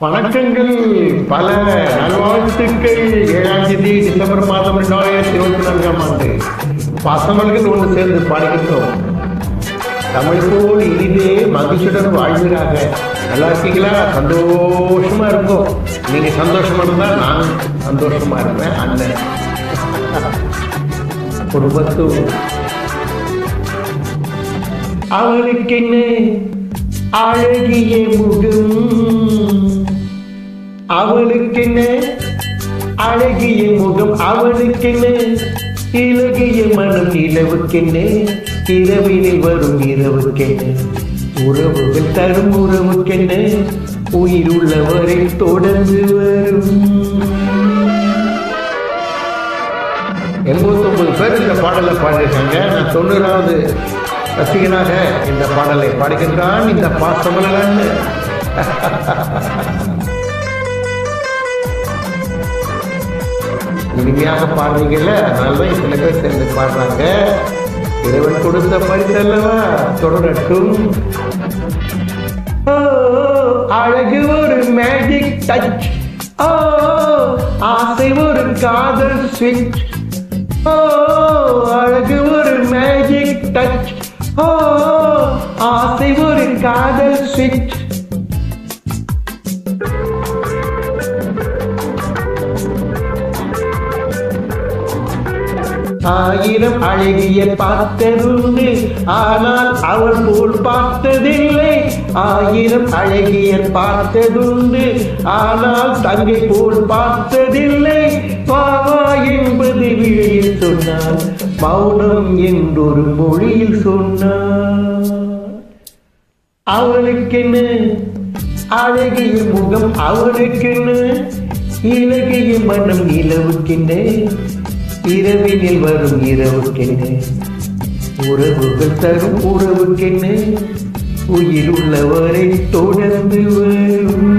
வணக்கங்கள், பல நல்வாழ்த்துக்கள். 7ஆம் தேதி டிசம்பர் மாதம் 2024ஆம் ஆண்டு பசமல்கள் ஒன்று சேர்ந்து பாடுகின்றோம். தமிழ் போல் இனிதே மகிழ்ச்சியுடன் வாழ்வீராக. நல்லா இருக்கீங்களா? சந்தோஷமா இருக்கும். நீங்க சந்தோஷமா இருந்தா நான் சந்தோஷமா இருப்பேன். அண்ணன் குடும்பத்து அவனுக்கென்ன அழகிய முகம், அவளுக்கென்ன அழகிய முகம், அவனுக்கென்ன இலகிய மனம், நிலவுக்கென்ன இரவினில் வரும் இரவுக்கென்ன உறவுகள் தரும் உறவுக்கென்ன உயிர் உள்ளவரை தொடர்ந்து வரும். 89 பேர் இந்த பாடலை பாடியிருக்காங்க. நான் 90வது ரசிகனாக இந்த பாடலை பாடுகின்றான் இந்த பாசமலன். இனிமையாக பாடுறீங்கல்ல, அதனால்தான் சில பேர் சேர்ந்து பாடுறாங்க. இறைவன் கொடுத்த பரிசு அல்லவா, தொடரட்டும். அழகு ஒரு மேஜிக் டச், ஆசை ஒரு காதல் ஸ்விட்ச். அழகு ஒரு மேஜிக் டச், ஆசை ஒரு காதல் ஸ்விட்ச். ஆயிரம் அழகிய பார்த்ததுண்டு, ஆனால் அவள் போல் பார்த்ததில்லை. ஆயிரம் அழகிய பார்த்ததுண்டு, ஆனால் தங்கை போல் பார்த்ததில்லை. பாவா என்பது விழியில் சொன்னார், மௌனம் என்றொரு மொழியில் சொன்னார். அவளுக்கென்ன அழகிய முகம், அவளுக்கென்ன இலகிய மனம், நிலவுக்கென்ன இரவினில் வரும் இரவுக்கென்ன உறவுகள் தரும் உறவுக்கென்ன உயிர் உள்ளவரை தொடர்ந்து வரும்.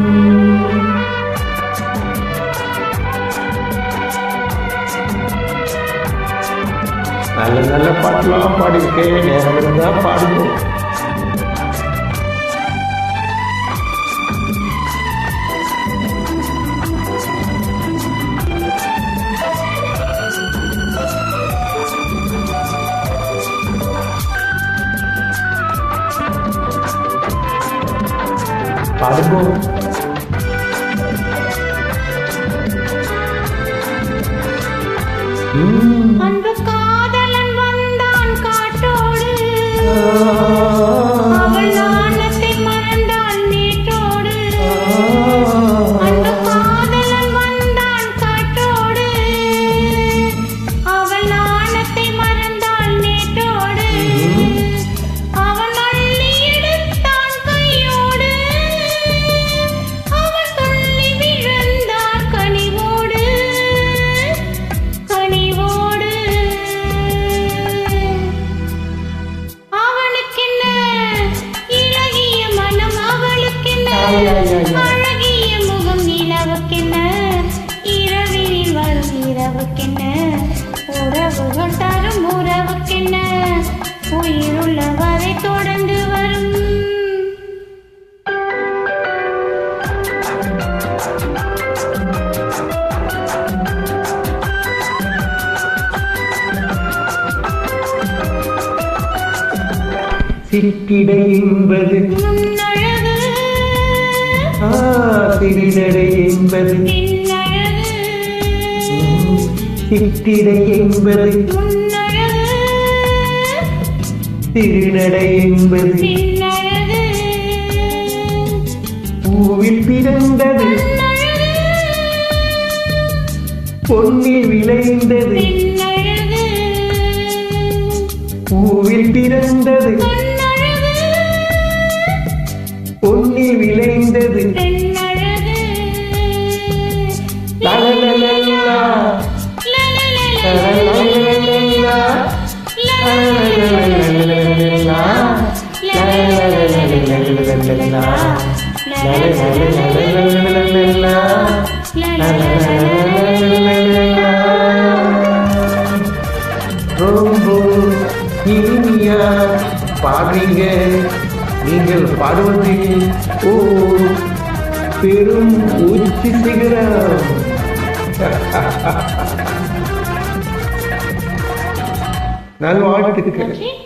நல்ல நல்ல பாட்டெல்லாம் பாடியிருக்கேன். நேரம் இருந்தா பாடுவோம். பாடுவோம். அன்பு காதலன் வந்தான் காட்டோடு, அவள் நாணத்தை மறந்தான் நேற்றோடு. அன்பு காதலன் வந்தான் காட்டோடு, அவள் நாணத்தை மறந்தான் நேற்றோடு. அவன் அள்ளி எடுத்தான் கையோடு, அவள் துள்ளி விழுந்தார் கனிவோடு கனிவோடு. அவனுக்கென்ன இலகிய மனம், அவளுக்கென்ன அழகிய முகம், நிலவுக்கென்ன இரவினில் வரும் இரவுக்கென்ன உறவுகள் தரும் உறவுக்கென்ன உயிருள்ளவரை தொடர்ந்து வரும். சிற்றிடை என்பது முன்னழகு, சிறிடை என்பது, பின்னழகு, சிற்றிடை என்பது, முன்னழகு, திருநடை என்பது, பின்னழகு, பூவில் பிறந்தது, முன்னழகு, பொன்னில் விளைந்தது. பின்னழகு, பூவில் பிறந்தது, பொன்னழகு, பொன்னில் விளைந்தது. பெண்ணழகு. லலலலலா, லலலலலலா, லலலலலலலா, லலலலலலலலா, லலலலலலலலா, லலலலலலலலா. ரொம்ப இனிமையா பாடுறீங்க. நீங்கள் பாடுவது ஓ பெரும் உச்சி சிகரம். நல்வாழ்த்துக்கள். Okay.